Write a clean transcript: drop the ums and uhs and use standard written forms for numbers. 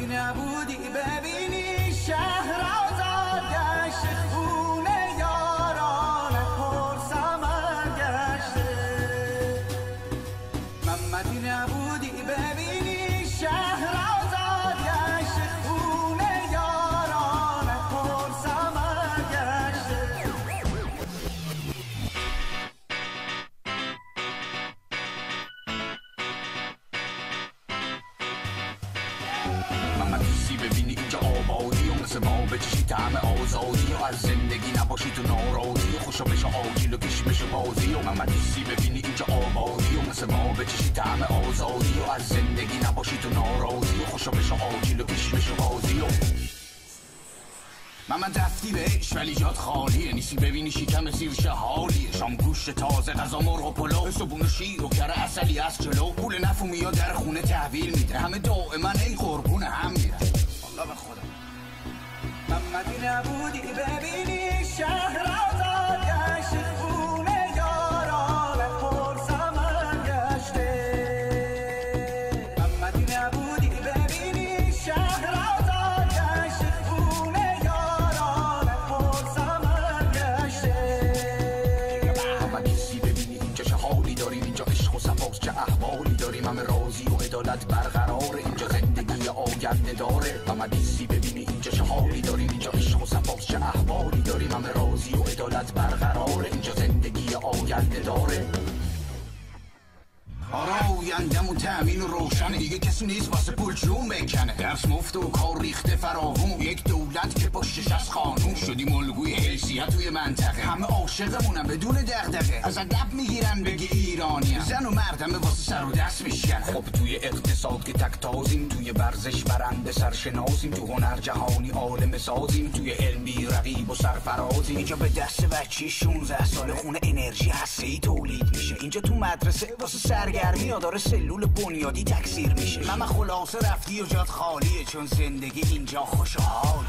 محمدی نبودی ببینی شهر آزاد گشت خونه یاران پر ثمر گشته محمدی نبودی ببینی شهر آزاد گشت خونه یاران پر ثمر گشته محمدی ببینی اینجا آبادی و مثل ما بچشی طعم آزادی و از زندگی نباشی تو ناراضی و خوشا بشه آجیل و پیش بشه بازی و محمدی ببینی اینجا آبادی و مثل ما بچشی طعم آزادی و از زندگی نباشی تو ناراضی و خوشا بشه آجیل و پیش بشه بازی و من رفتی بهش ولی جات خالیه نیستی ببینی شکم سیرش حالیه شام گوشت تازه غذا مرغ و پلو صبحونه شیر و کره عسلی از جلو پول نفومی یا در خونه تحویل میده همه دائما ای قربون هم میرن والله به خدا محمدی نبودی ببینی شهر آزاد گشت خونه یاران پر ثمر گشته محمدی نبودی ببینی شهر آزاد گشت خونه یاران پر ثمر گشته محمدی ببینی اینجا چه حالی داریم اینجا عشق و صفاست چه احوالی داریم همه راضی و عدالت برقراره اینجا زندگی آینده داره محمدی ببینی اینجا چه حالی داریم اینجا عشق و صفاست چه احوالی داریم همه راضی و عدالت برقراره اینجا زندگی آینده داره آیندمون تأمین و روشنه دیگه کسی نیست واسه پول جون بکنه درس مفت و کار ریخته فراوون یک دولت که پشتش از قانون شدیم الگوی حیثیت توی منطقه همه عاشقمونن بدون دغدغه از ادب میگیرن بگی ایرانی زن و مردم واسه سر و دست میشکنه خب توی اقتصاد که تک تازیم توی ورزش برنده سرشناسیم تو هنر جهانی عالم سازیم توی علمی رقیب و سرفرازیم اینجا به دست بچی 16 سال خونه انرژی هسته‌ای تولید میشه اینجا تو مدرسه واسه سرگرمی ها داره سلول بنیادی تکثیر میشه ماما خلاصه رفتی و جات خالیه چون زندگی اینجا خوشحال